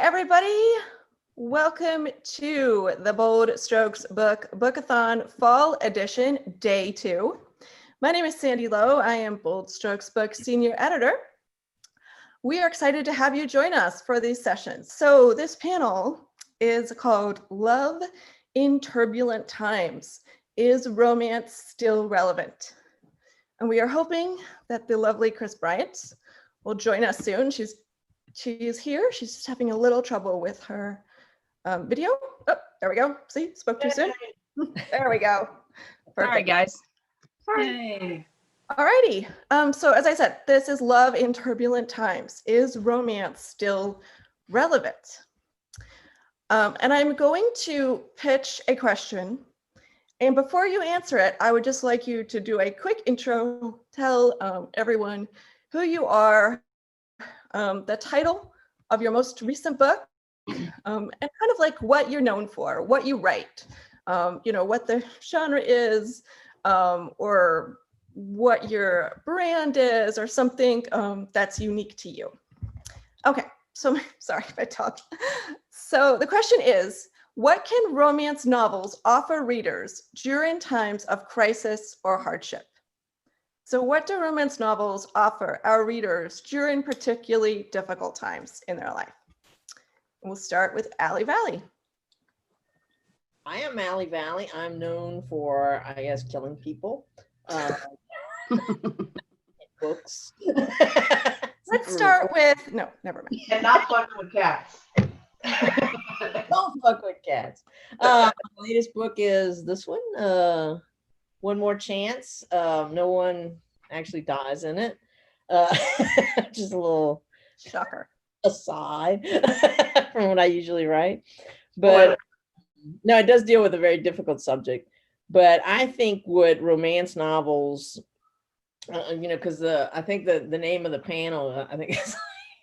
everybody. Welcome to the Bold Strokes Bookathon Fall Edition, Day 2. My name is Sandy Lowe. I am Bold Strokes Book Senior Editor. We are excited to have you join us for these sessions. So this panel is called Love in Turbulent Times. Is Romance Still Relevant? And we are hoping that the lovely Kris Bryant will join us soon. She's here. She's just having a little trouble with her video. Oh, there we go. See, spoke too soon. There we go. Perfect. All right, guys. Hey. All righty. So as I said, this is Love in Turbulent Times. Is romance still relevant? And I'm going to pitch a question. And before you answer it, I would just like you to do a quick intro, tell everyone who you are, the title of your most recent book, and kind of like what you're known for, what you write, what the genre is, or what your brand is, or something that's unique to you. Okay, so sorry if I talk. So the question is, what can romance novels offer readers during times of crisis or hardship? So what do romance novels offer our readers during particularly difficult times in their life? We'll start with Vali. I am Vali. I'm known for, I guess, killing people. Books. Let's start with, no, never mind. And not fucking with cats. Don't fuck with cats. My latest book is this one, One More Chance. No one actually dies in it. Just a little shocker aside from what I usually write. But no, it does deal with a very difficult subject. But I think what romance novels, because I think the name of the panel, I think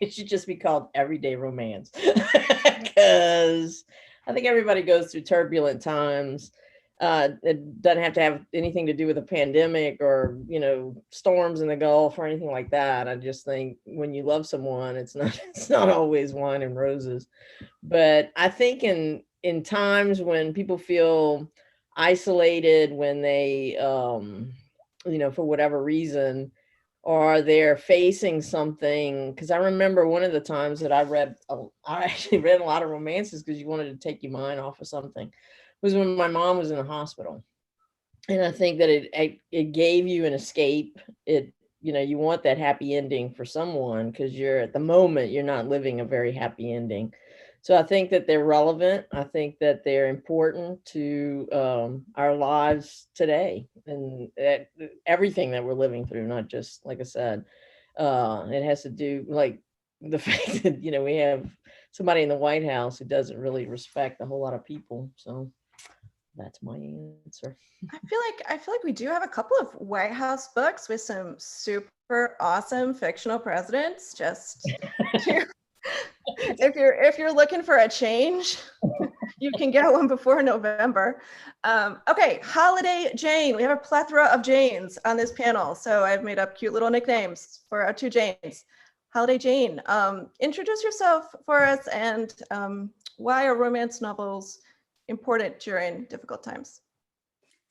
it should just be called Everyday Romance. Because I think everybody goes through turbulent times. It doesn't have to have anything to do with a pandemic or, storms in the Gulf or anything like that. I just think when you love someone, it's not always wine and roses. But I think in times when people feel isolated, when they, for whatever reason, or they're facing something, because I remember one of the times that I actually read a lot of romances because you wanted to take your mind off of something, was when my mom was in the hospital. And I think that it gave you an escape. You want that happy ending for someone because at the moment, you're not living a very happy ending. So I think that they're relevant. I think that they're important to our lives today and everything that we're living through, not just, like I said, it has to do like the fact that, we have somebody in the White House who doesn't really respect a whole lot of people. So that's my answer. I feel like we do have a couple of White House books with some super awesome fictional presidents. Just if you're looking for a change, you can get one before November. Okay, Holiday Jane. We have a plethora of Janes on this panel, so I've made up cute little nicknames for our two Janes. Holiday Jane, introduce yourself for us, and why are romance novels important during difficult times?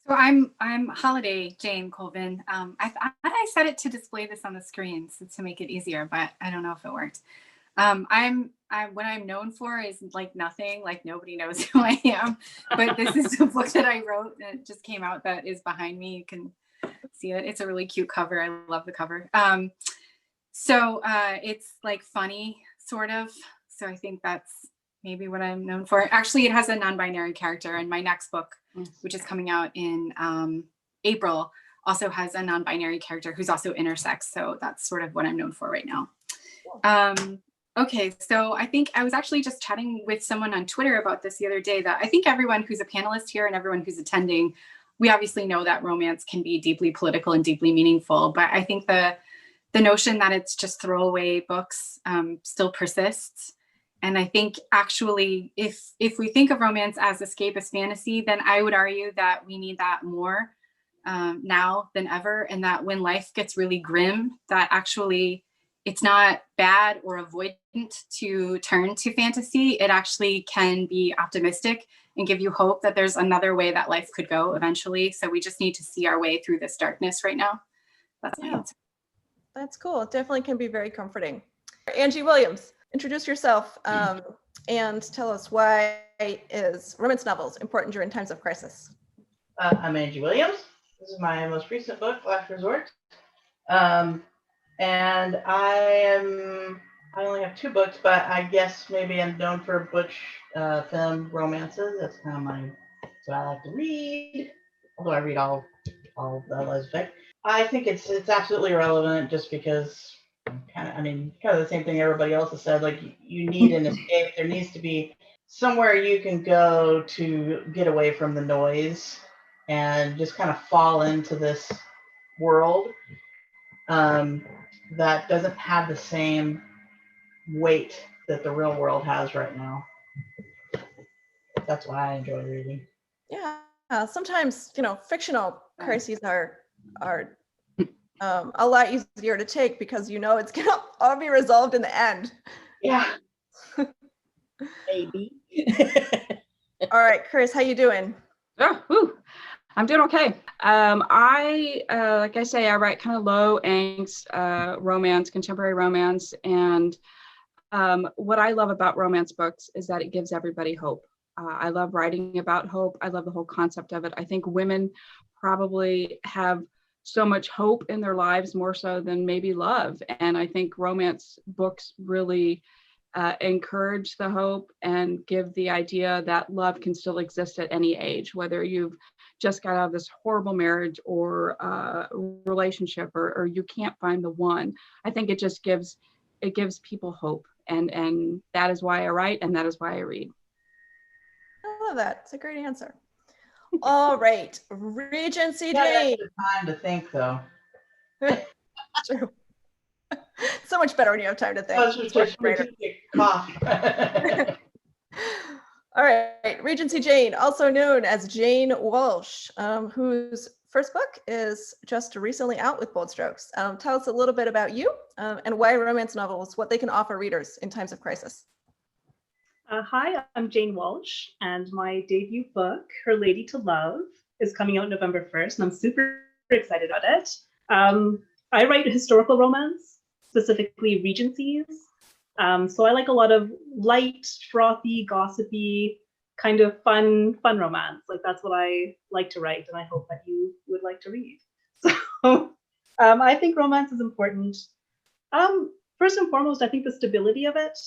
So I'm Holiday Jane Kolven. I thought I set it to display this on the screen to make it easier, but I don't know if it worked. What I'm known for is like nothing, like nobody knows who I am, but this is a book that I wrote that just came out that is behind me. You can see it. It's a really cute cover. I love the cover. So it's like funny, sort of. So I think that's maybe what I'm known for. Actually, it has a non-binary character, and my next book, which is coming out in April, also has a non-binary character who's also intersex. So that's sort of what I'm known for right now. Okay, so I think I was actually just chatting with someone on Twitter about this the other day, that I think everyone who's a panelist here and everyone who's attending, we obviously know that romance can be deeply political and deeply meaningful, but I think the notion that it's just throwaway books still persists. And I think actually, if we think of romance as escapist fantasy, then I would argue that we need that more now than ever, and that when life gets really grim, that actually it's not bad or avoidant to turn to fantasy. It actually can be optimistic and give you hope that there's another way that life could go eventually. So we just need to see our way through this darkness right now. That's my answer. That's cool. It definitely can be very comforting. Angie Williams, introduce yourself and tell us, why is romance novels important during times of crisis? I'm Angie Williams. This is my most recent book, Last Resort. And I only have 2 books, but I guess maybe I'm known for butch femme romances. That's kind of what I like to read. Although I read all of the lesbian. I think it's absolutely relevant, just because kind of the same thing everybody else has said. Like, you need an escape. There needs to be somewhere you can go to get away from the noise and just kind of fall into this world that doesn't have the same weight that the real world has right now. That's why I enjoy reading. Yeah, sometimes, fictional crises are a lot easier to take, because it's gonna all be resolved in the end. Yeah. Maybe. All right, Kris, how you doing? Oh, I'm doing okay. I like I say, I write kind of low angst romance, contemporary romance, and what I love about romance books is that it gives everybody hope. I love writing about hope. I love the whole concept of it. I think women probably have so much hope in their lives, more so than maybe love. And I think romance books really encourage the hope and give the idea that love can still exist at any age, whether you've just got out of this horrible marriage or relationship, or you can't find the one. I think it just gives people hope. And that is why I write, and that is why I read. I love that. It's a great answer. All right, Regency Yeah, Jane. time to think, though. True. So much better when you have time to think. Cough. All right, Regency Jane, also known as Jane Walsh, whose first book is just recently out with Bold Strokes. Tell us a little bit about you and why romance novels, what they can offer readers in times of crisis. Hi, I'm Jane Walsh, and my debut book, Her Lady to Love, is coming out November 1st, and I'm super excited about it. I write historical romance, specifically Regencies. So I like a lot of light, frothy, gossipy, kind of fun romance. Like, that's what I like to write, and I hope that you would like to read. So I think romance is important. First and foremost, I think the stability of it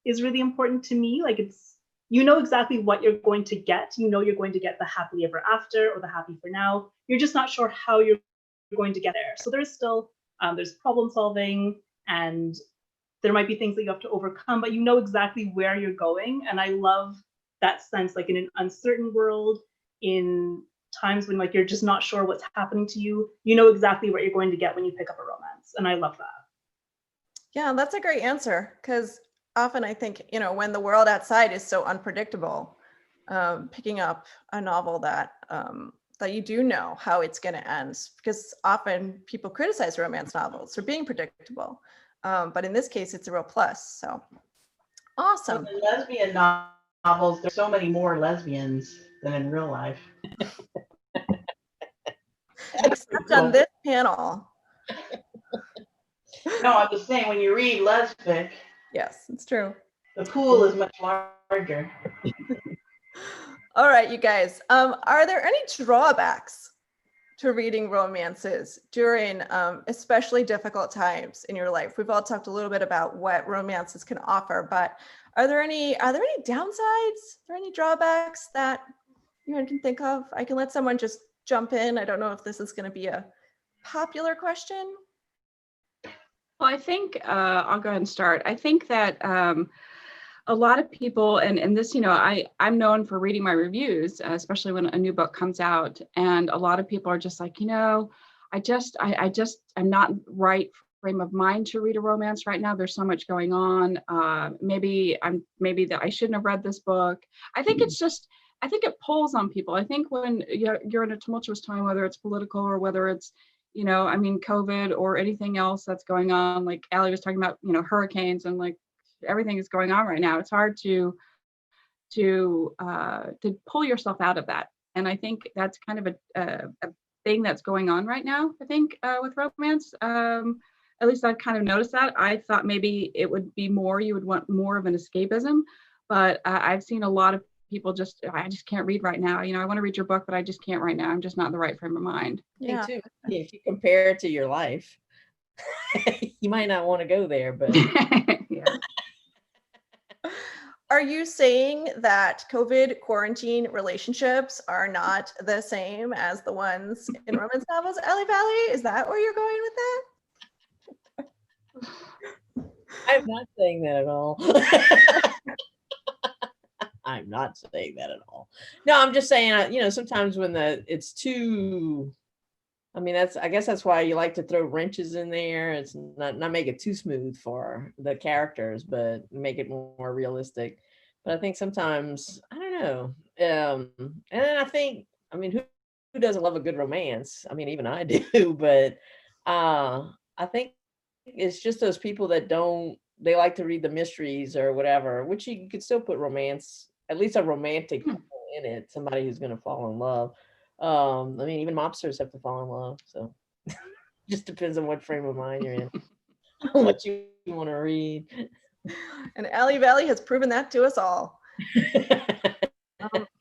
is really important to me. Like, it's, exactly what you're going to get. You're going to get the happily ever after or the happy for now. You're just not sure how you're going to get there. So there's still, there's problem solving, and there might be things that you have to overcome, but you know exactly where you're going. And I love that sense, like in an uncertain world, in times when like you're just not sure what's happening to you, you know exactly what you're going to get when you pick up a romance. And I love that. Yeah, that's a great answer, because often I think, when the world outside is so unpredictable, picking up a novel that you do know how it's going to end, because often people criticize romance novels for being predictable. But in this case, it's a real plus. So awesome. In lesbian novels, there's so many more lesbians than in real life. Except on this panel. No, I'm just saying, when you read lesbic, yes, it's true. The pool is much larger. All right, you guys. Are there any drawbacks to reading romances during especially difficult times in your life? We've all talked a little bit about what romances can offer, but are there any downsides? Are there any drawbacks that you can think of? I can let someone just jump in. I don't know if this is going to be a popular question. Well, I think I'll go ahead and start. I think that a lot of people, and this, I'm known for reading my reviews, especially when a new book comes out, and a lot of people are just like, I'm not right frame of mind to read a romance right now. There's so much going on. Maybe that I shouldn't have read this book. I think it pulls on people. I think when you're in a tumultuous time, whether it's political or whether it's you know, I mean, COVID or anything else that's going on, like Allie was talking about, you know, hurricanes and like everything is going on right now. It's hard to pull yourself out of that. And I think that's kind of a thing that's going on right now, I think, with romance. At least I've kind of noticed that. I thought maybe it would be more, you would want more of an escapism, but I've seen a lot of people I just can't read right now. You know, I want to read your book, but I just can't right now. I'm just not in the right frame of mind. Yeah. Me too. If you compare it to your life, you might not want to go there, but Yeah. Are you saying that COVID quarantine relationships are not the same as the ones in romance novels, Ellie Valley? Is that where you're going with that? I'm not saying that at all. I'm not saying that at all. No, I'm just saying, you know, sometimes when it's too, I mean, I guess that's why you like to throw wrenches in there. It's not make it too smooth for the characters, but make it more realistic. But I think sometimes, I don't know. And then I think, I mean, who doesn't love a good romance? I mean, even I do, but I think it's just those people that they like to read the mysteries or whatever, which you could still put romance, at least a romantic in it, somebody who's going to fall in love. I mean, even mobsters have to fall in love. So just depends on what frame of mind you're in, what you want to read. And Ellie Valley has proven that to us all.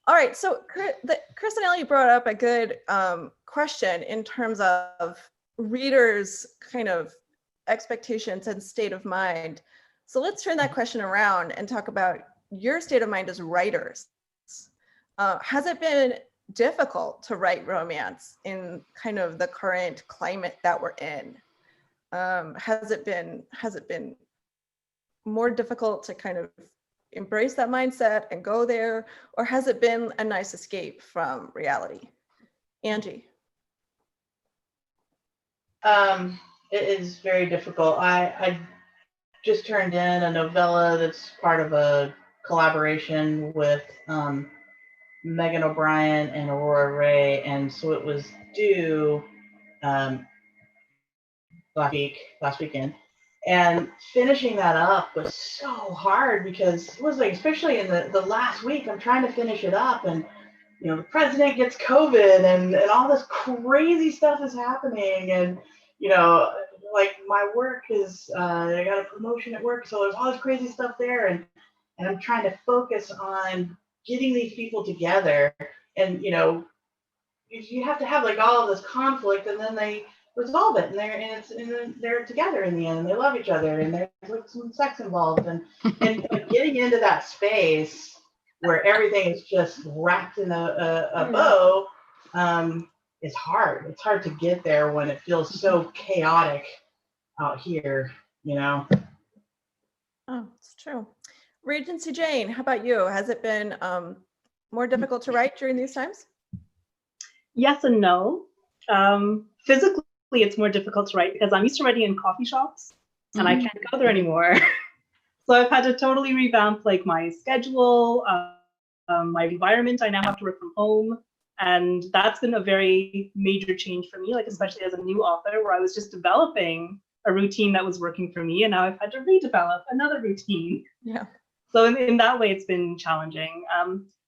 All right, so Kris and Ellie brought up a good question in terms of readers' kind of expectations and state of mind. So let's turn that question around and talk about your state of mind as writers. Has it been difficult to write romance in kind of the current climate that we're in? Has it been more difficult to kind of embrace that mindset and go there, or has it been a nice escape from reality? Angie. It is very difficult. I just turned in a novella that's part of a collaboration with Megan O'Brien and Aurora Ray, and so it was due last weekend. And finishing that up was so hard because it was like, especially in the last week, I'm trying to finish it up, and you know, the president gets COVID and all this crazy stuff is happening, and you know, like my work is I got a promotion at work, so there's all this crazy stuff there, and I'm trying to focus on getting these people together, and you know, you have to have like all of this conflict, and then they resolve it, and they're together in the end, and they love each other, and there's like some sex involved, and getting into that space where everything is just wrapped in a bow is hard. It's hard to get there when it feels so chaotic out here, you know. Oh, it's true. Regency Jane, how about you? Has it been more difficult to write during these times? Yes and no. Physically, it's more difficult to write because I'm used to writing in coffee shops, and I can't go there anymore. So I've had to totally revamp like my schedule, my environment. I now have to work from home, and that's been a very major change for me, like especially as a new author, where I was just developing a routine that was working for me, and now I've had to redevelop another routine. Yeah. So in that way, it's been challenging.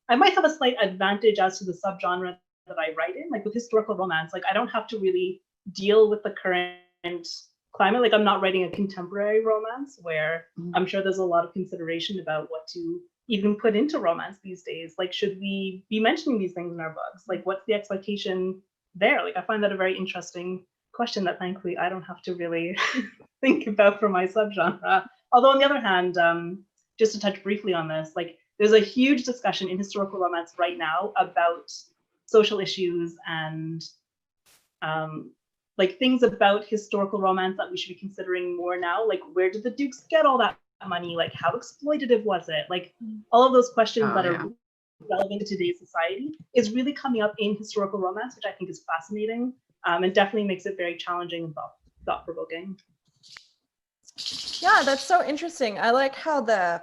I might have a slight advantage as to the subgenre that I write in, like with historical romance. Like I don't have to really deal with the current climate. Like I'm not writing a contemporary romance where I'm sure there's a lot of consideration about what to even put into romance these days. Like, should we be mentioning these things in our books? Like, what's the expectation there? Like, I find that a very interesting question that thankfully I don't have to really think about for my subgenre. Although on the other hand, just to touch briefly on this, like there's a huge discussion in historical romance right now about social issues and like things about historical romance that we should be considering more now. Like, where did the Dukes get all that money? Like, how exploitative was it? Like, all of those questions that are relevant to today's society is really coming up in historical romance, which I think is fascinating, and definitely makes it very challenging and thought-provoking. Yeah, that's so interesting. I like how the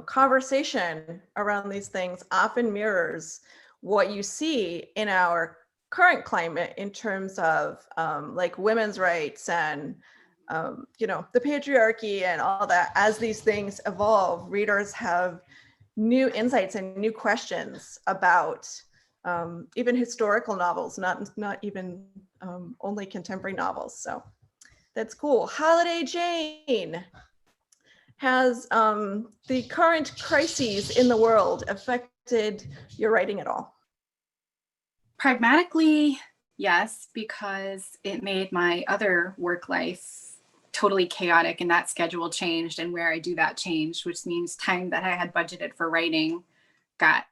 conversation around these things often mirrors what you see in our current climate in terms of like women's rights and you know, the patriarchy and all that. As these things evolve, readers have new insights and new questions about even historical novels, not even only contemporary novels. So that's cool. Holiday Jane, has the current crises in the world affected your writing at all? Pragmatically, yes, because it made my other work life totally chaotic, and that schedule changed, and where I do that changed, which means time that I had budgeted for writing got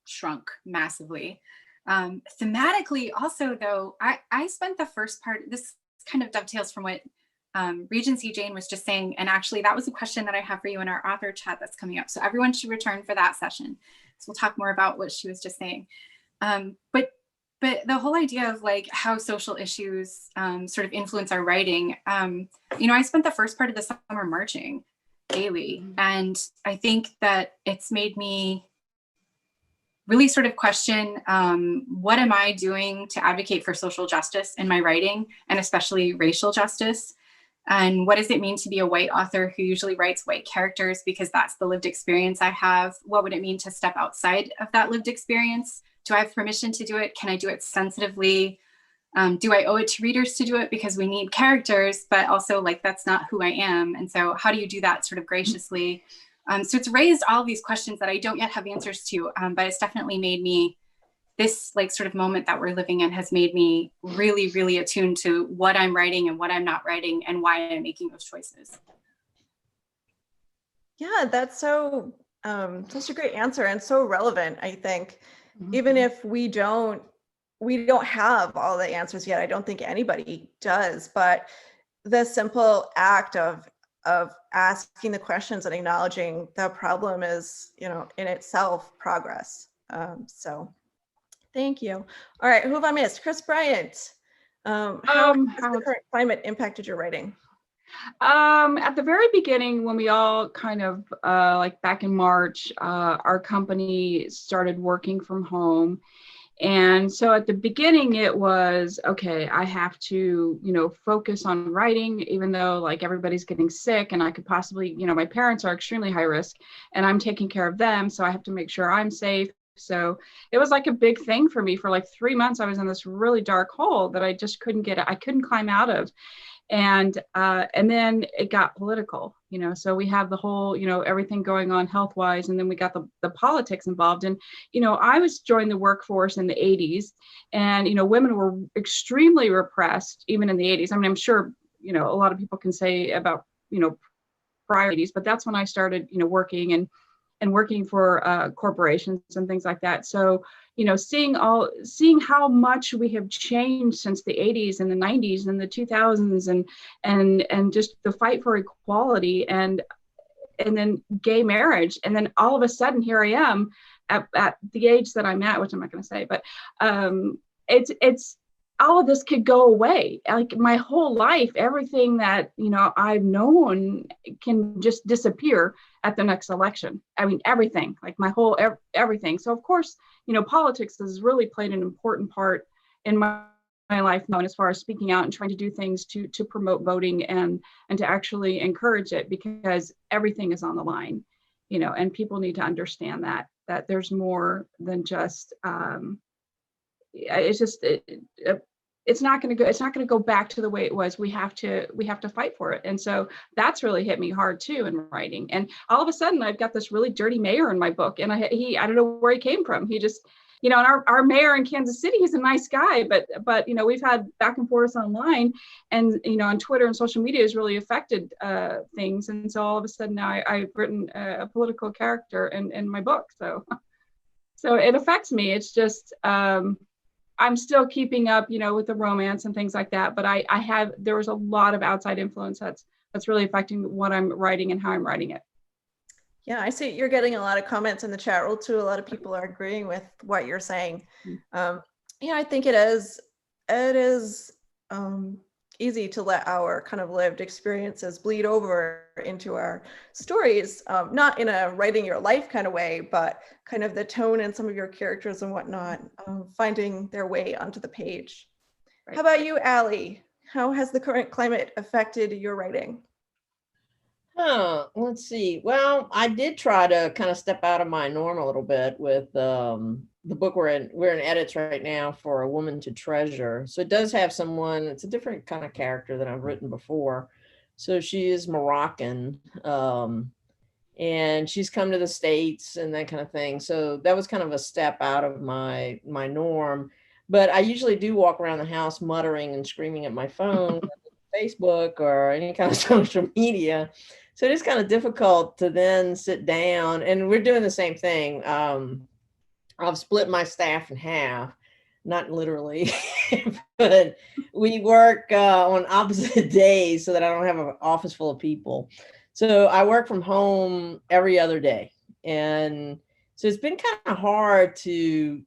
shrunk massively. Thematically also, though, I spent the first part, this kind of dovetails from what Regency Jane was just saying, and actually that was a question that I have for you in our author chat that's coming up, so everyone should return for that session. So we'll talk more about what she was just saying. But the whole idea of like how social issues sort of influence our writing, you know, I spent the first part of the summer marching daily. And I think that it's made me really sort of question, what am I doing to advocate for social justice in my writing, and especially racial justice? And what does it mean to be a white author who usually writes white characters because that's the lived experience I have? What would it mean to step outside of that lived experience? Do I have permission to do it? Can I do it sensitively? Do I owe it to readers to do it because we need characters, but also like that's not who I am? And so how do you do that sort of graciously? So it's raised all of these questions that I don't yet have answers to, but it's definitely made me, this like sort of moment that we're living in has made me really, really attuned to what I'm writing and what I'm not writing and why I'm making those choices. Yeah, that's so such a great answer and so relevant, I think. Even if we don't have all the answers yet, I don't think anybody does, but the simple act of asking the questions and acknowledging the problem is, you know, in itself progress. So thank you. All right, who have I missed? Kris, Bryant. How has the current climate impacted your writing? At the very beginning, when we all kind of like back in March, our company started working from home. And so at the beginning it was, okay, I have to, you know, focus on writing, even though like everybody's getting sick and I could possibly, you know, my parents are extremely high risk and I'm taking care of them. So I have to make sure I'm safe. So it was like a big thing for me. For like 3 months, I was in this really dark hole that I just couldn't I couldn't climb out of. And then it got political, you know, so we have the whole, you know, everything going on health wise. And then we got the politics involved. And, you know, I was joined the workforce in the 80s and, you know, women were extremely repressed even in the 80s. I mean, I'm sure, you know, a lot of people can say about, you know, prior 80s, but that's when I started, you know, working and working for corporations and things like that. So, you know, seeing how much we have changed since the 80s and the 90s and the 2000s and just the fight for equality and then gay marriage. And then all of a sudden here I am at the age that I'm at, which I'm not going to say, but it's all of this could go away. Like my whole life, everything that, you know, I've known can just disappear at the next election. I mean, everything, like my whole, everything. So of course, you know, politics has really played an important part in my life now, as far as speaking out and trying to do things to promote voting and to actually encourage it, because everything is on the line, you know, and people need to understand that there's more than just, it's not going to go back to the way it was. We have to fight for it. And so that's really hit me hard too in writing. And all of a sudden I've got this really dirty mayor in my book, and I don't know where he came from. He just, you know, and our mayor in Kansas City, he's a nice guy, but you know, we've had back and forth online, and you know, on Twitter and social media has really affected things. And so all of a sudden now I've written a political character in my book. So it affects me. It's just, I'm still keeping up, you know, with the romance and things like that. But there was a lot of outside influence that's really affecting what I'm writing and how I'm writing it. Yeah, I see you're getting a lot of comments in the chat room too. A lot of people are agreeing with what you're saying. Yeah, I think it is easy to let our kind of lived experiences bleed over into our stories, not in a writing your life kind of way, but kind of the tone and some of your characters and whatnot, finding their way onto the page. Right. How about you, Allie? How has the current climate affected your writing? Let's see. Well, I did try to kind of step out of my norm a little bit with the book we're in edits right now for A Woman to Treasure. So it does have someone, it's a different kind of character than I've written before. So she is Moroccan, and she's come to the States and that kind of thing. So that was kind of a step out of my norm. But I usually do walk around the house muttering and screaming at my phone, Facebook or any kind of social media. So it is kind of difficult to then sit down, and we're doing the same thing. I've split my staff in half, not literally, but we work on opposite days so that I don't have an office full of people. So I work from home every other day. And so it's been kind of hard to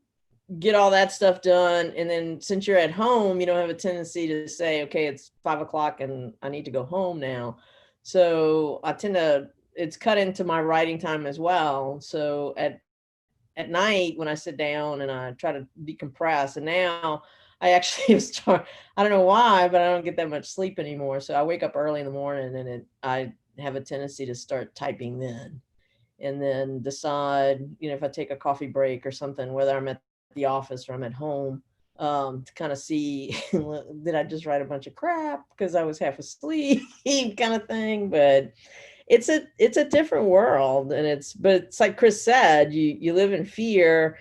get all that stuff done. And then since you're at home, you don't have a tendency to say, okay, it's 5 o'clock and I need to go home now. So I tend to, it's cut into my writing time as well. So at night when I sit down and I try to decompress, and now I actually start, I don't know why, but I don't get that much sleep anymore. So I wake up early in the morning and I have a tendency to start typing then, and then decide, if I take a coffee break or something, whether I'm at the office or I'm at home, to kind of see, did I just write a bunch of crap because I was half asleep kind of thing. But it's a different world, and but it's like Kris said, you live in fear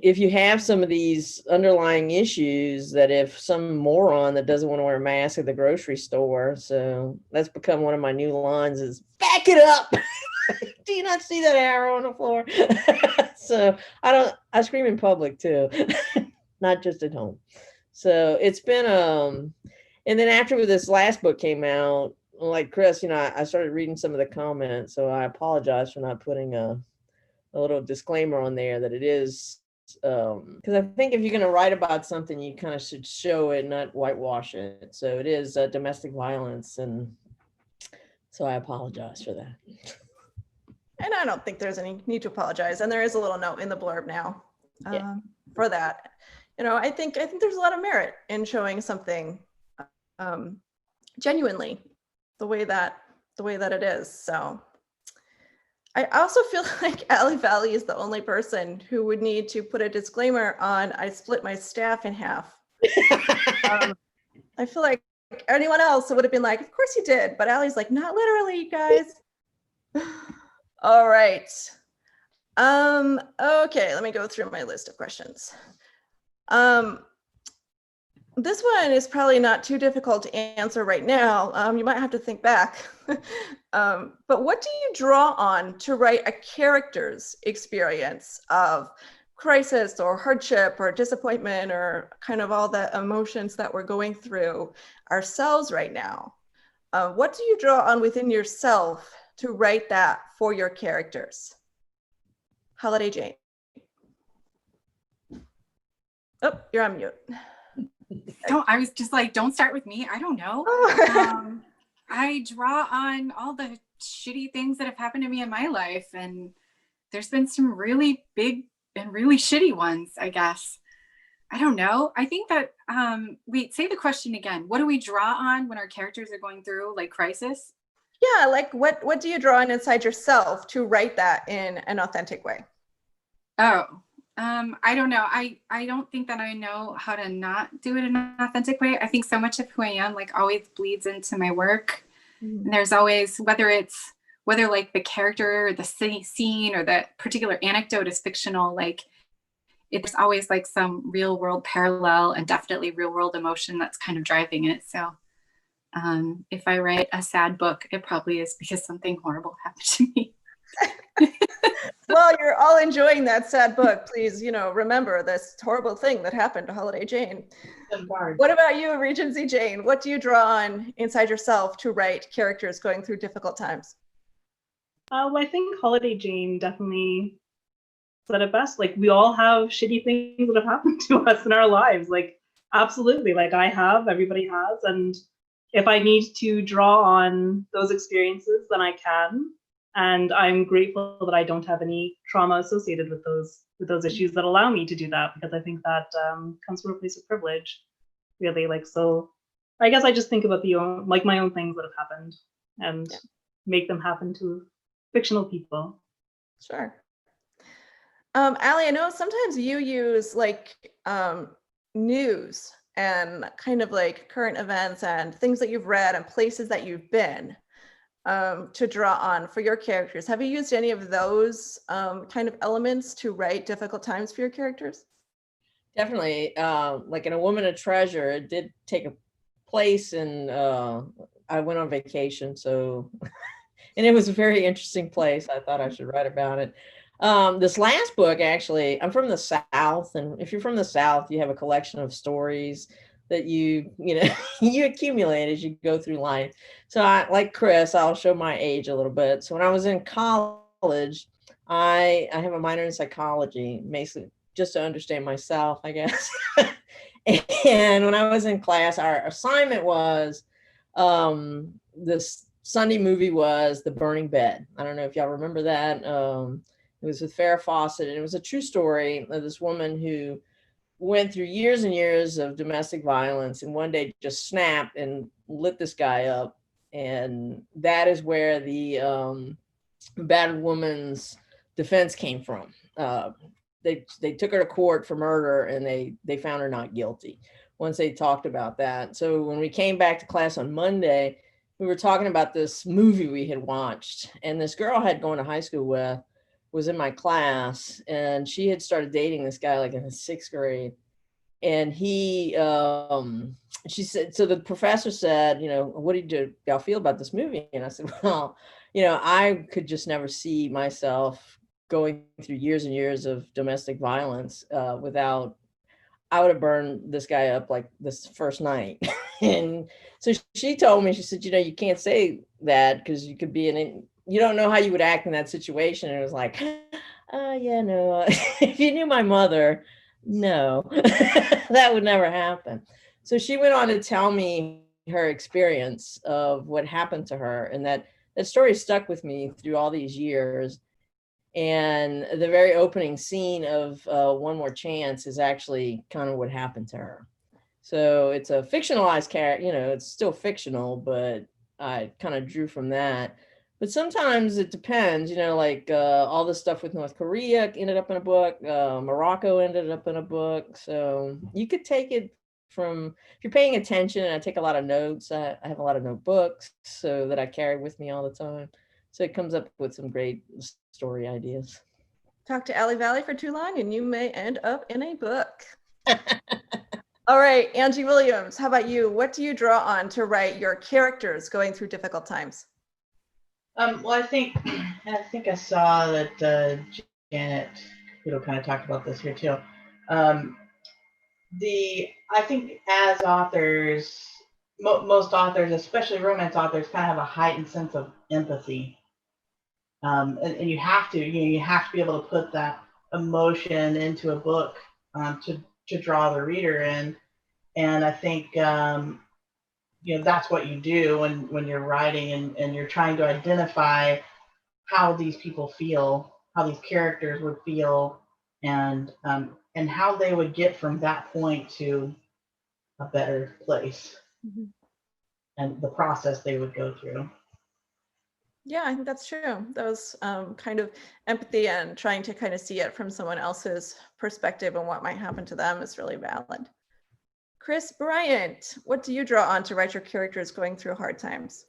if you have some of these underlying issues, that if some moron that doesn't want to wear a mask at the grocery store, so that's become one of my new lines is back it up. Do you not see that arrow on the floor? So I scream in public too, not just at home. So it's been, and then after this last book came out, like Kris, I started reading some of the comments, so I apologize for not putting a little disclaimer on there that it is, because I think if you're going to write about something, you kind of should show it, not whitewash it. So it is domestic violence, and so I apologize for that. And I don't think there's any need to apologize. And there is a little note in the blurb now for that. I think there's a lot of merit in showing something genuinely the way that it is. So I also feel like Vali is the only person who would need to put a disclaimer on I split my staff in half. I feel like anyone else would have been like, of course you did. But Allie's like, not literally, you guys. All right. Okay, let me go through my list of questions. This one is probably not too difficult to answer right now. You might have to think back. But what do you draw on to write a character's experience of crisis or hardship or disappointment or kind of all the emotions that we're going through ourselves right now? What do you draw on within yourself to write that for your characters? Holiday Jane. Oh, you're on mute. I was just like, don't start with me. I don't know. I draw on all the shitty things that have happened to me in my life. And there's been some really big and really shitty ones, I guess. I don't know. I think that, wait, say the question again. What do we draw on when our characters are going through like crisis? Yeah, like what do you draw on inside yourself to write that in an authentic way? Oh, I don't know. I don't think that I know how to not do it in an authentic way. I think so much of who I am like always bleeds into my work. Mm-hmm. And there's always, whether like the character or the scene or the particular anecdote is fictional, like it's always like some real world parallel and definitely real world emotion that's kind of driving it. So if I write a sad book, it probably is because something horrible happened to me. Well, you're all enjoying that sad book. Please, remember this horrible thing that happened to Holiday Jane. What about you, Regency Jane? What do you draw on inside yourself to write characters going through difficult times? Well, I think Holiday Jane definitely said it best. Like, we all have shitty things that have happened to us in our lives. Like, Absolutely. Like I have, everybody has. And if I need to draw on those experiences, then I can. And I'm grateful that I don't have any trauma associated with those issues that allow me to do that, because I think that comes from a place of privilege, really. Like, so I guess I just think about my own things that have happened and make them happen to fictional people. Sure. Allie, I know sometimes you use like news and kind of like current events and things that you've read and places that you've been to draw on for your characters. Have you used any of those kind of elements to write difficult times for your characters? Definitely. Like in A Woman of Treasure, it did take a place in, I went on vacation, so, and it was a very interesting place. I thought I should write about it. This last book, actually, I'm from the South, and if you're from the South, you have a collection of stories that you accumulate as you go through life. So like Kris, I'll show my age a little bit. So when I was in college, I have a minor in psychology, basically just to understand myself, I guess. And when I was in class, our assignment was, this Sunday movie was The Burning Bed. I don't know if y'all remember that. It was with Farrah Fawcett, and it was a true story of this woman who went through years and years of domestic violence, and one day just snapped and lit this guy up. And that is where the battered woman's defense came from. They took her to court for murder, and they found her not guilty once they talked about that. So when we came back to class on Monday, we were talking about this movie we had watched, and this girl I had gone to high school with was in my class, and she had started dating this guy like in the 6th grade. And she said, so the professor said, what did y'all feel about this movie? And I said, well, I could just never see myself going through years and years of domestic violence without, I would have burned this guy up like this first night. And so she told me, she said, you can't say that because you could be you don't know how you would act in that situation. And it was like, yeah, no, if you knew my mother, no, that would never happen. So she went on to tell me her experience of what happened to her. And that story stuck with me through all these years. And the very opening scene of One More Chance is actually kind of what happened to her. So it's a fictionalized character, it's still fictional, but I kind of drew from that. But sometimes it depends, like all the stuff with North Korea ended up in a book, Morocco ended up in a book. So you could take it from, if you're paying attention, and I take a lot of notes, I have a lot of notebooks so that I carry with me all the time. So it comes up with some great story ideas. Talk to Allie Valley for too long and you may end up in a book. All right, Angie Williams, how about you? What do you draw on to write your characters going through difficult times? Well, I think I saw that Janet Kudo kind of talked about this here too. I think as authors, most authors, especially romance authors, kind of have a heightened sense of empathy, and you have to be able to put that emotion into a book to draw the reader in. And I think that's what you do when you're writing and you're trying to identify how these people feel, how these characters would feel, and how they would get from that point to a better place, and the process they would go through. Yeah, I think that's true. Those kind of empathy and trying to kind of see it from someone else's perspective and what might happen to them is really valid. Kris, Bryant, what do you draw on to write your characters going through hard times?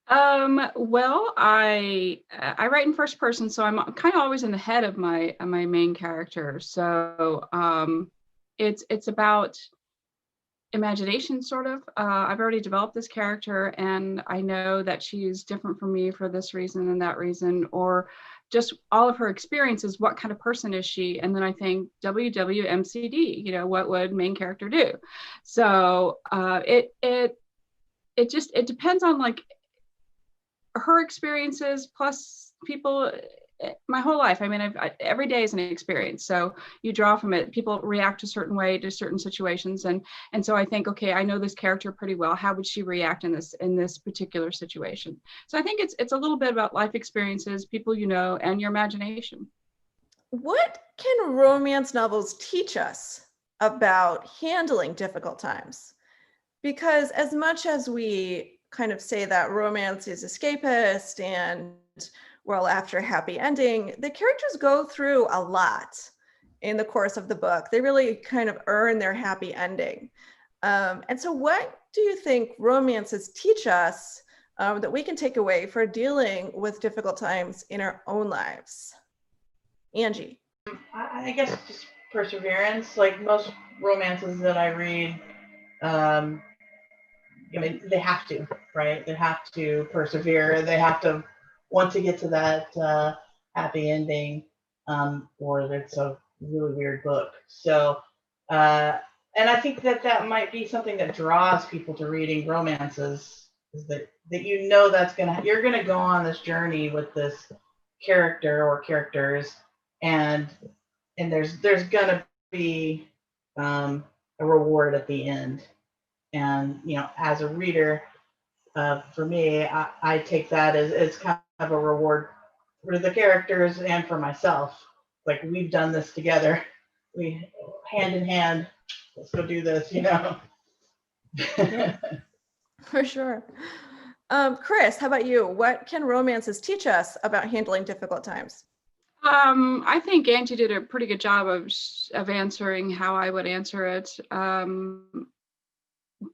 Well, I write in first person, so I'm kind of always in the head of my main character. So it's about imagination, sort of. I've already developed this character, and I know that she's different from me for this reason and that reason, or just all of her experiences. What kind of person is she? And then I think WWMCD, what would main character do? So it depends on like her experiences plus people my whole life. I mean, every day is an experience. So you draw from it. People react a certain way to certain situations. And so I think, okay, I know this character pretty well. How would she react in this particular situation? So I think it's a little bit about life experiences, people you know, and your imagination. What can romance novels teach us about handling difficult times? Because as much as we kind of say that romance is escapist and we're all after a happy ending, the characters go through a lot in the course of the book. They really kind of earn their happy ending. And so what do you think romances teach us that we can take away for dealing with difficult times in our own lives? Angie. I guess just perseverance. Like most romances that I read, I mean, they have to, right? They have to persevere. They have to want to get to that happy ending, or it's a really weird book. So, and I think that might be something that draws people to reading romances, is that you know you're gonna go on this journey with this character or characters, and there's gonna be a reward at the end. And as a reader, for me, I take that as kind of a reward for the characters and for myself. Like, we've done this together. We hand in hand. Let's go do this. For sure. Kris, how about you? What can romances teach us about handling difficult times? I think Angie did a pretty good job of answering how I would answer it.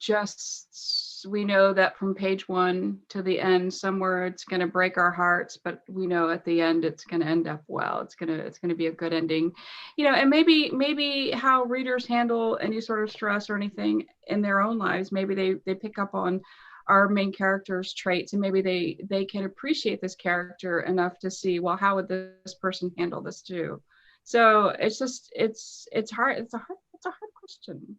Just, we know that from page 1 to the end, somewhere it's going to break our hearts, but we know at the end it's going to end up well. It's going to be a good ending, and maybe how readers handle any sort of stress or anything in their own lives. Maybe they pick up on our main character's traits, and maybe they can appreciate this character enough to see, well, how would this person handle this too? So it's just, it's hard. It's a hard question.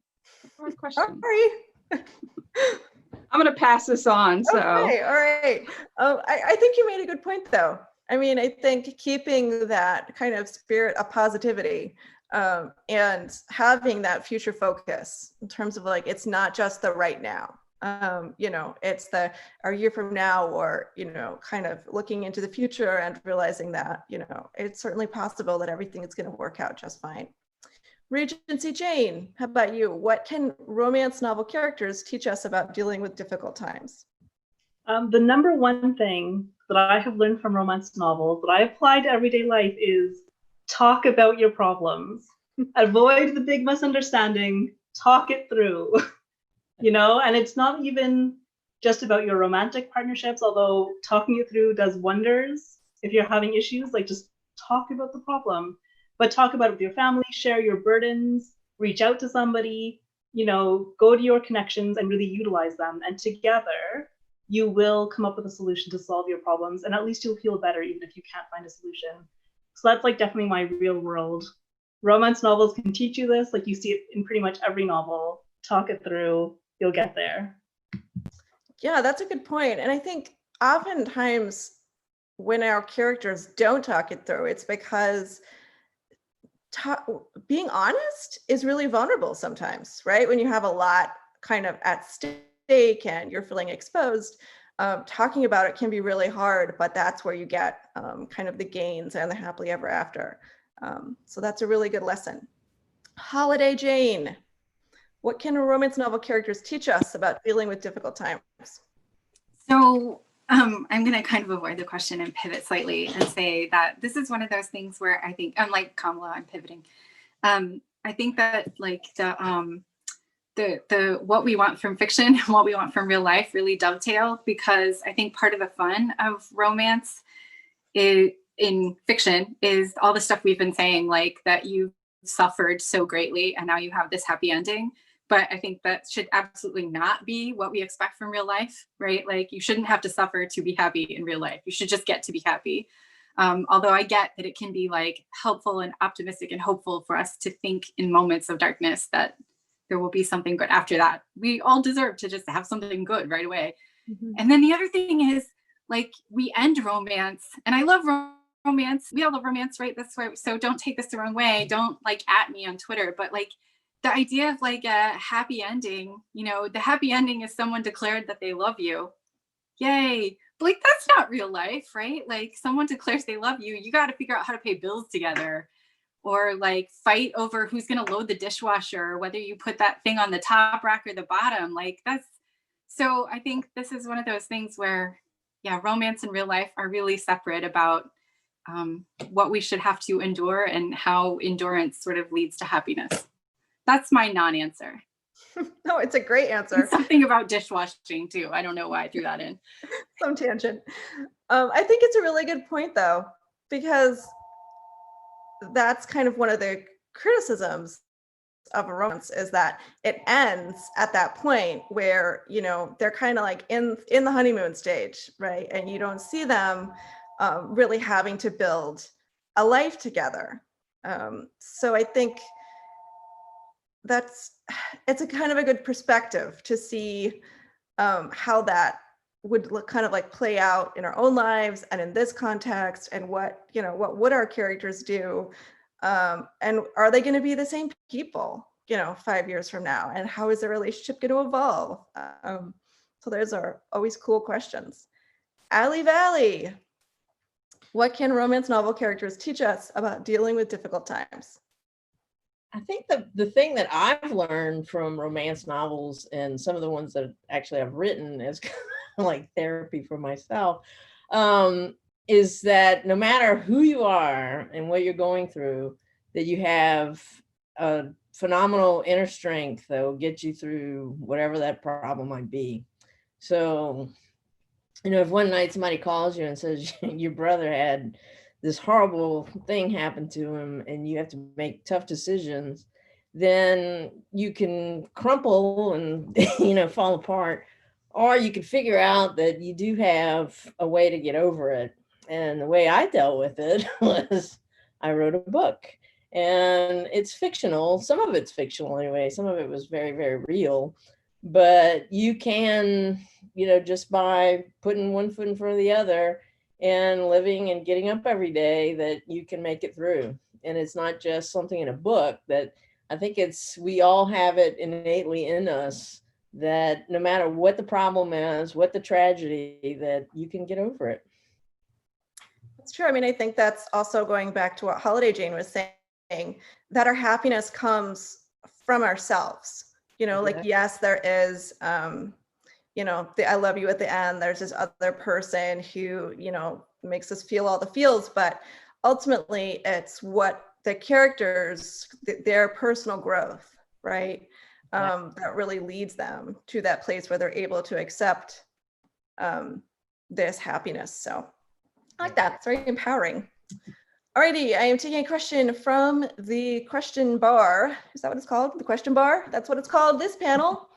Sorry. I'm going to pass this on. So. Okay, all right. I think you made a good point, though. I mean, I think keeping that kind of spirit of positivity and having that future focus in terms of, like, it's not just the right now. It's a year from now, or, kind of looking into the future and realizing that, it's certainly possible that everything is going to work out just fine. Regency Jane, how about you? What can romance novel characters teach us about dealing with difficult times? The number one thing that I have learned from romance novels that I apply to everyday life is talk about your problems. Avoid the big misunderstanding, talk it through. And it's not even just about your romantic partnerships, although talking it through does wonders. If you're having issues, like, just talk about the problem, but talk about it with your family, share your burdens, reach out to somebody, go to your connections and really utilize them. And together you will come up with a solution to solve your problems. And at least you'll feel better even if you can't find a solution. So that's, like, definitely my real world. Romance novels can teach you this. Like, you see it in pretty much every novel. Talk it through. You'll get there. Yeah, that's a good point. And I think oftentimes when our characters don't talk it through, it's because being honest is really vulnerable sometimes, right? When you have a lot kind of at stake and you're feeling exposed, talking about it can be really hard, but that's where you get kind of the gains and the happily ever after. So that's a really good lesson. Holiday Jane, what can romance novel characters teach us about dealing with difficult times? So I'm going to kind of avoid the question and pivot slightly and say that this is one of those things where I think, unlike Kamala, I'm pivoting. I think that, like, the what we want from fiction and what we want from real life really dovetail, because I think part of the fun of romance in fiction is all the stuff we've been saying, like that you suffered so greatly and now you have this happy ending. But I think that should absolutely not be what we expect from real life, right? Like, you shouldn't have to suffer to be happy in real life. You should just get to be happy. Although I get that it can be, like, helpful and optimistic and hopeful for us to think in moments of darkness that there will be something good after that. We all deserve to just have something good right away. Mm-hmm. And then the other thing is, like, we end romance, and I love romance. We all love romance, right? That's why. So don't take this the wrong way. Don't like at me on Twitter, but like the idea of like a happy ending, you know, the happy ending is someone declared that they love you. Yay. But like, that's not real life, right? Like someone declares they love you. You got to figure out how to pay bills together, or like fight over who's going to load the dishwasher, or whether you put that thing on the top rack or the bottom. Like that's, so I think this is one of those things where, yeah, romance and real life are really separate about what we should have to endure and how endurance sort of leads to happiness. That's my non-answer. No, it's a great answer. And something about dishwashing too. I don't know why I threw that in. Some tangent. I think it's a really good point though, because that's kind of one of the criticisms of a romance, is that it ends at that point where, you know, they're kind of like in the honeymoon stage, right? And you don't see them really having to build a life together. So I think it's a kind of a good perspective to see how that would look, kind of like play out in our own lives and in this context, and what would our characters do, and are they going to be the same people, 5 years from now, and how is their relationship going to evolve? So those are always cool questions. Vali, what can romance novel characters teach us about dealing with difficult times? I think the thing that I've learned from romance novels, and some of the ones that actually I've written as kind of like therapy for myself, is that no matter who you are and what you're going through, that you have a phenomenal inner strength that will get you through whatever that problem might be. So, if one night somebody calls you and says your brother had this horrible thing happen to him and you have to make tough decisions, then you can crumple and fall apart, or you can figure out that you do have a way to get over it. And the way I dealt with it was I wrote a book, and it's fictional. Some of it's fictional anyway. Some of it was very, very real, but you can, just by putting one foot in front of the other and living and getting up every day, that you can make it through. And it's not just something in a book. That I think we all have it innately in us, that no matter what the problem is, what the tragedy, that you can get over it. That's true. I mean, I think that's also going back to what Holiday Jane was saying, that our happiness comes from ourselves. Like, yes, there is, the I love you at the end. There's this other person who, makes us feel all the feels, but ultimately it's what the characters, their personal growth, right? That really leads them to that place where they're able to accept this happiness. So I like that. It's very empowering. Alrighty, I am taking a question from the question bar. Is that what it's called? The question bar? That's what it's called, this panel.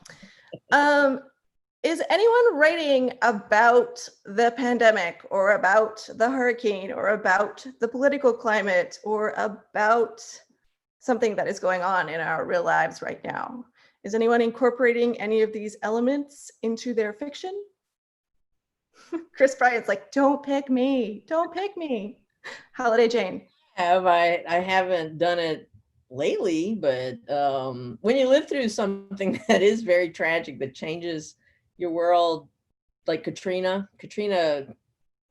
Is anyone writing about the pandemic, or about the hurricane, or about the political climate, or about something that is going on in our real lives right now? Is anyone incorporating any of these elements into their fiction? Kris Bryant's like, don't pick me. Don't pick me. Holiday Jane. I haven't done it lately, but when you live through something that is very tragic, that changes your world, like Katrina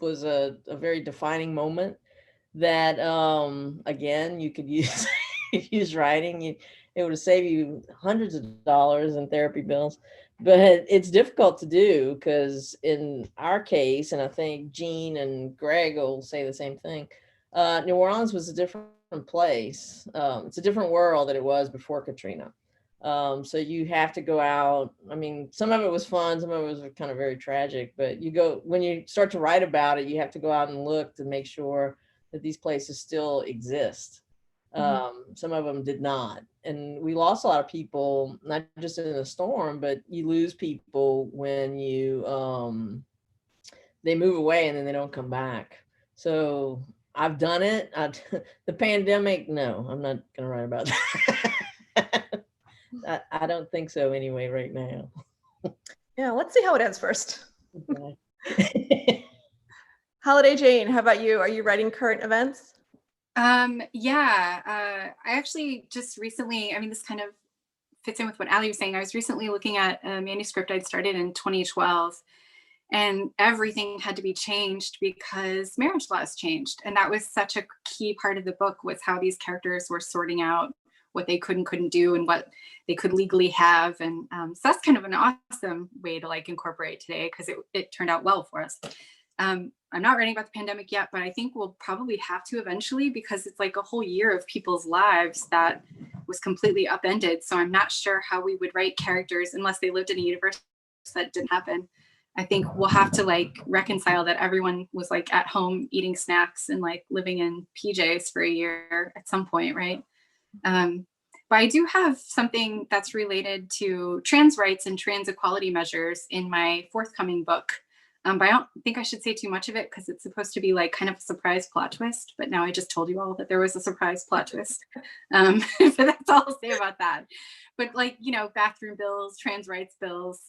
was a very defining moment that, again, you could use use writing. It would save you hundreds of dollars in therapy bills. But it's difficult to do, because in our case, and I think Jean and Greg will say the same thing, New Orleans was a different place. It's a different world than it was before Katrina. So you have to go out. I mean, some of it was fun, some of it was kind of very tragic, but when you start to write about it, you have to go out and look to make sure that these places still exist. Some of them did not. And we lost a lot of people, not just in the storm, but you lose people when they move away and then they don't come back. So I've done it. The pandemic, no, I'm not going to write about that. I don't think so anyway right now. Yeah, let's see how it ends first. Holiday Jane, how about you? Are you writing current events? Yeah, I actually just recently, I mean, this kind of fits in with what Ali was saying. I was recently looking at a manuscript I'd started in 2012, and everything had to be changed because marriage laws changed. And that was such a key part of the book, was how these characters were sorting out what they could and couldn't do and what they could legally have. And so that's kind of an awesome way to like incorporate today, because it turned out well for us. I'm not writing about the pandemic yet, but I think we'll probably have to eventually, because it's like a whole year of people's lives that was completely upended. So I'm not sure how we would write characters unless they lived in a universe that didn't happen. I think we'll have to like reconcile that everyone was like at home eating snacks and like living in PJs for a year at some point, right? But I do have something that's related to trans rights and trans equality measures in my forthcoming book. But I don't think I should say too much of it because it's supposed to be like kind of a surprise plot twist. But now I just told you all that there was a surprise plot twist. But that's all I'll say about that. But like, you know, bathroom bills, trans rights bills,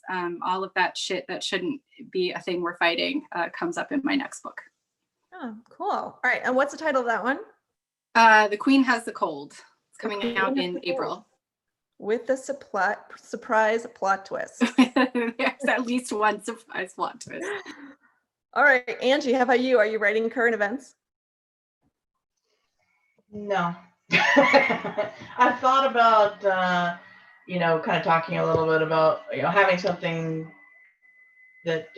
all of that shit that shouldn't be a thing we're fighting comes up in my next book. Oh, cool. All right. And what's the title of that one? The Queen Has the Cold. It's coming out in April. With the surprise plot twist. There's at least one surprise plot twist. All right, Angie, how about you? Are you writing current events? No. I thought about, you know, kind of talking a little bit about, you know, having something that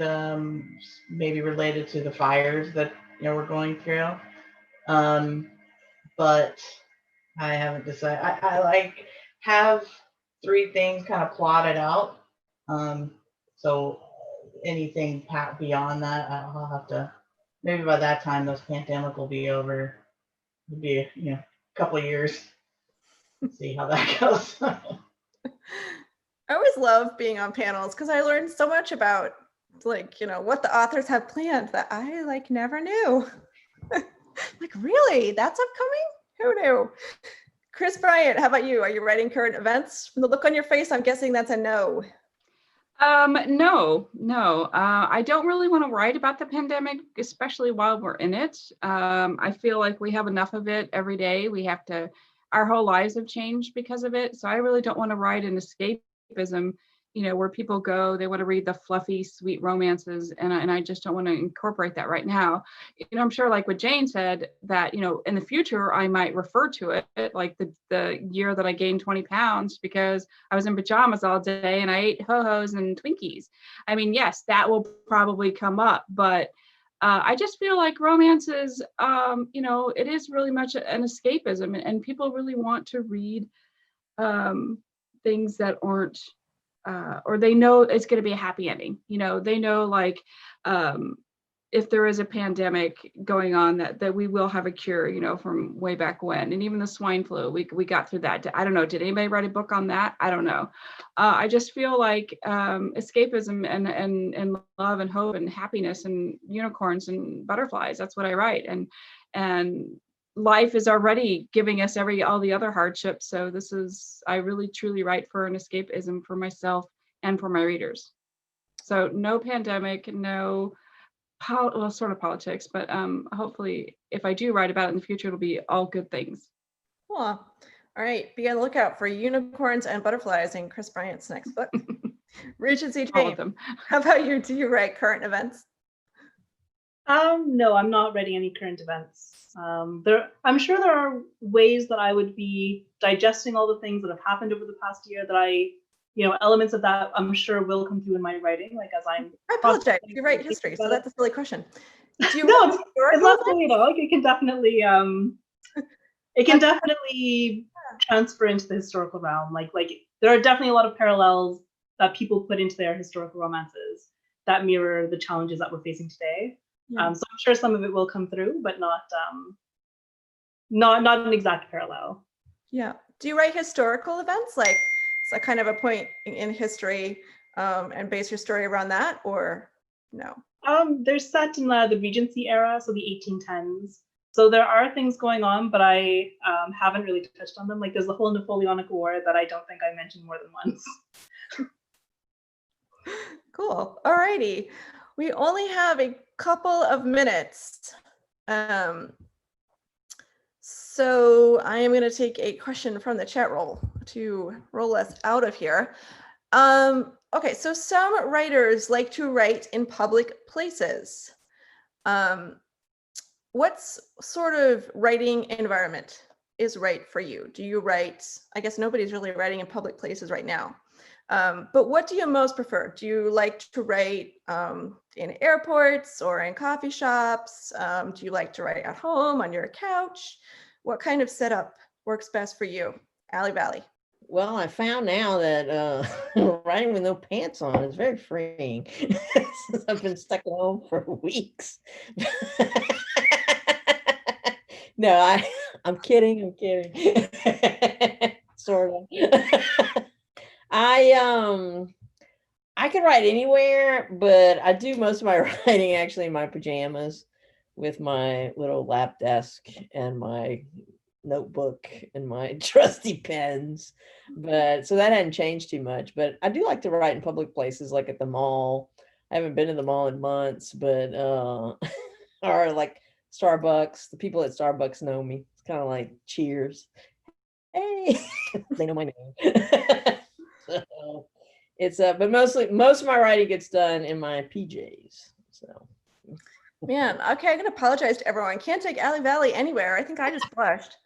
maybe related to the fires that, you know, we're going through. But I haven't decided. I like have 3 things kind of plotted out. So anything beyond that, I'll have to, maybe by that time, those pandemic will be over. It'll be, you know, a couple of years. See how that goes. I always love being on panels because I learned so much about, like, you know, what the authors have planned that I like never knew. Like, really? That's upcoming? Who knew? Kris, Bryant, how about you? Are you writing current events? From the look on your face, I'm guessing that's a no. No. I don't really want to write about the pandemic, especially while we're in it. I feel like we have enough of it every day. Our whole lives have changed because of it. So I really don't want to write an escapism, you know, where people go, they want to read the fluffy, sweet romances. And I just don't want to incorporate that right now. You know, I'm sure like what Jane said, that, you know, in the future, I might refer to it like the year that I gained 20 pounds because I was in pajamas all day and I ate Ho-Hos and Twinkies. I mean, yes, that will probably come up, but I just feel like romances, you know, it is really much an escapism, and people really want to read things that aren't, or they know it's going to be a happy ending. You know, they know like if there is a pandemic going on, that we will have a cure, you know, from way back when. And even the swine flu, we got through that. I don't know. Did anybody write a book on that? I don't know. I just feel like escapism and love and hope and happiness and unicorns and butterflies, that's what I write. And life is already giving us all the other hardships. So I really truly write for an escapism for myself and for my readers. So no pandemic, no sort of politics, but hopefully if I do write about it in the future, it'll be all good things. Cool. All right, be on the lookout for unicorns and butterflies in Kris Bryant's next book. Regency All Jane, of them. how about you? Do you write current events? No, I'm not writing any current events. I'm sure there are ways that I would be digesting all the things that have happened over the past year that elements of that I'm sure will come through in my writing, like as I'm. I apologize. You write history, so that's a silly question. Do you no, it's not silly at all. Like it can definitely transfer into the historical realm. Like there are definitely a lot of parallels that people put into their historical romances that mirror the challenges that we're facing today. Yeah. So I'm sure some of it will come through, but not an exact parallel. Yeah. Do you write historical events, like so kind of a point in history, and base your story around that, or no? They're set in the Regency era, so the 1810s. So there are things going on, but I haven't really touched on them. Like there's the whole Napoleonic War that I don't think I mentioned more than once. Cool. All righty. We only have a couple of minutes. So I am going to take a question from the chat roll to roll us out of here. Okay, so some writers like to write in public places. What sort of writing environment is right for you? Do you write, I guess nobody's really writing in public places right now, but what do you most prefer? Do you like to write in airports or in coffee shops? Do you like to write at home on your couch? What kind of setup works best for you? Vali. Well, I found now that writing with no pants on is very freeing since I've been stuck at home for weeks. No, I'm kidding. Sort of. I can write anywhere, but I do most of my writing actually in my pajamas with my little lap desk and my notebook and my trusty pens. But so that hadn't changed too much, but I do like to write in public places like at the mall. I haven't been to the mall in months, but or like Starbucks. The people at Starbucks know me. It's kind of like cheers. Hey, they know my name. So it's but most of my writing gets done in my PJs. So Man, okay, I'm gonna apologize to everyone. Can't take Vali anywhere. I think I just blushed.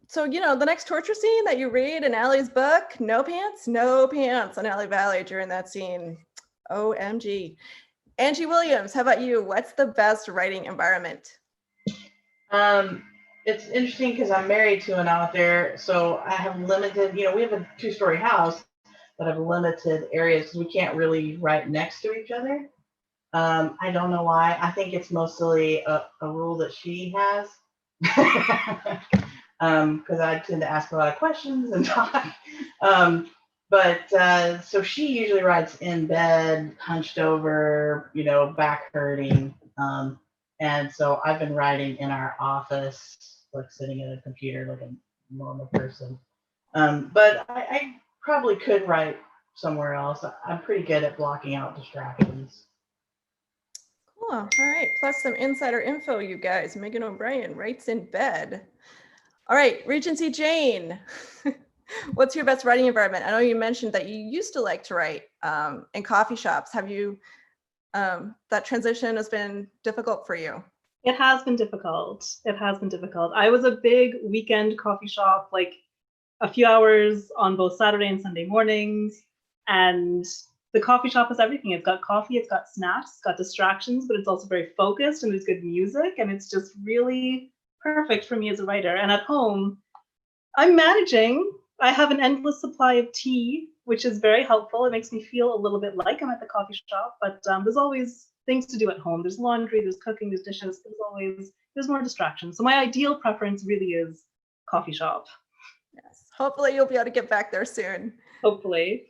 So you know, the next torture scene that you read in Allie's book, no pants on Vali during that scene. OMG. Angie Williams, how about you? What's the best writing environment? It's interesting because I'm married to an author, so I have limited, we have a 2-story house, but I have limited areas because we can't really write next to each other. I don't know why. I think it's mostly a rule that she has. Because I tend to ask a lot of questions and talk. So she usually writes in bed, hunched over, back hurting. And so I've been writing in our office, like sitting at a computer like a normal person. But I probably could write somewhere else. I'm pretty good at blocking out distractions. Cool. All right. Plus some insider info, you guys. Megan O'Brien writes in bed. All right. Regency Jane, what's your best writing environment? I know you mentioned that you used to like to write in coffee shops. Have you, that transition has been difficult for you? It has been difficult. I was a big weekend coffee shop, like a few hours on both Saturday and Sunday mornings. And the coffee shop has everything. It's got coffee, it's got snacks, it's got distractions, but it's also very focused and there's good music. And it's just really perfect for me as a writer. And at home, I'm managing. I have an endless supply of tea, which is very helpful. It makes me feel a little bit like I'm at the coffee shop, but there's always things to do at home. There's laundry, there's cooking, there's dishes. There's more distractions. So my ideal preference really is coffee shop. Yes. Hopefully you'll be able to get back there soon. Hopefully.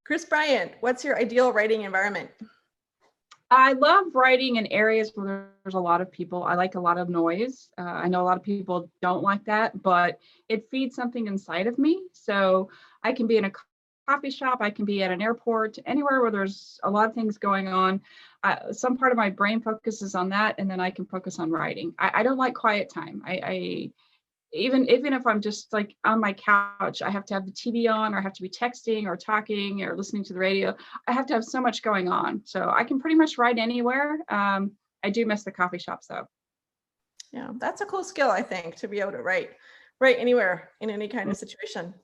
Kris Bryant, what's your ideal writing environment? I love writing in areas where there's a lot of people. I like a lot of noise. I know a lot of people don't like that, but it feeds something inside of me. So I can be in a coffee shop, I can be at an airport, anywhere where there's a lot of things going on. Some part of my brain focuses on that, and then I can focus on writing. I don't like quiet time. Even if I'm just like on my couch, I have to have the TV on, or I have to be texting or talking or listening to the radio. I have to have so much going on. So I can pretty much write anywhere. I do miss the coffee shops though. Yeah, that's a cool skill, I think, to be able to write anywhere in any kind of situation.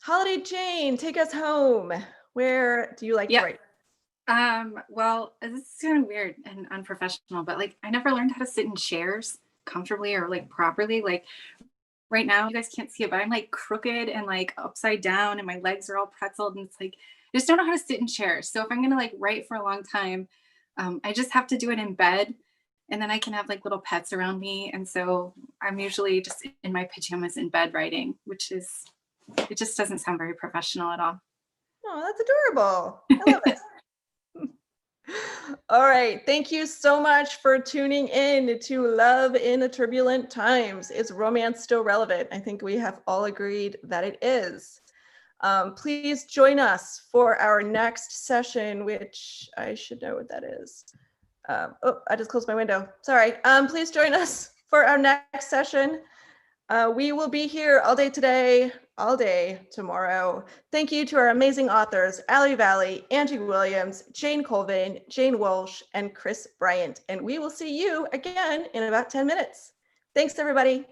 Holiday Jane, take us home. Where do you like to write? Well, this is kind of weird and unprofessional, but like I never learned how to sit in chairs comfortably or like properly. Like right now, you guys can't see it, but I'm like crooked and like upside down and my legs are all pretzeled, and it's like I just don't know how to sit in chairs. So if I'm gonna like write for a long time, I just have to do it in bed, and then I can have like little pets around me. And so I'm usually just in my pajamas in bed writing, it just doesn't sound very professional at all. Oh, that's adorable. I love it. All right. Thank you so much for tuning in to Love in the Turbulent Times. Is romance still relevant? I think we have all agreed that it is. Please join us for our next session, which I should know what that is. Oh, I just closed my window. Sorry. Please join us for our next session. We will be here all day today, all day tomorrow. Thank you to our amazing authors, Vali, Angie Williams, Jane Kolven, Jane Walsh, and Kris Bryant. And we will see you again in about 10 minutes. Thanks, everybody.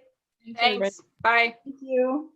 Thanks. Bye. Thank you.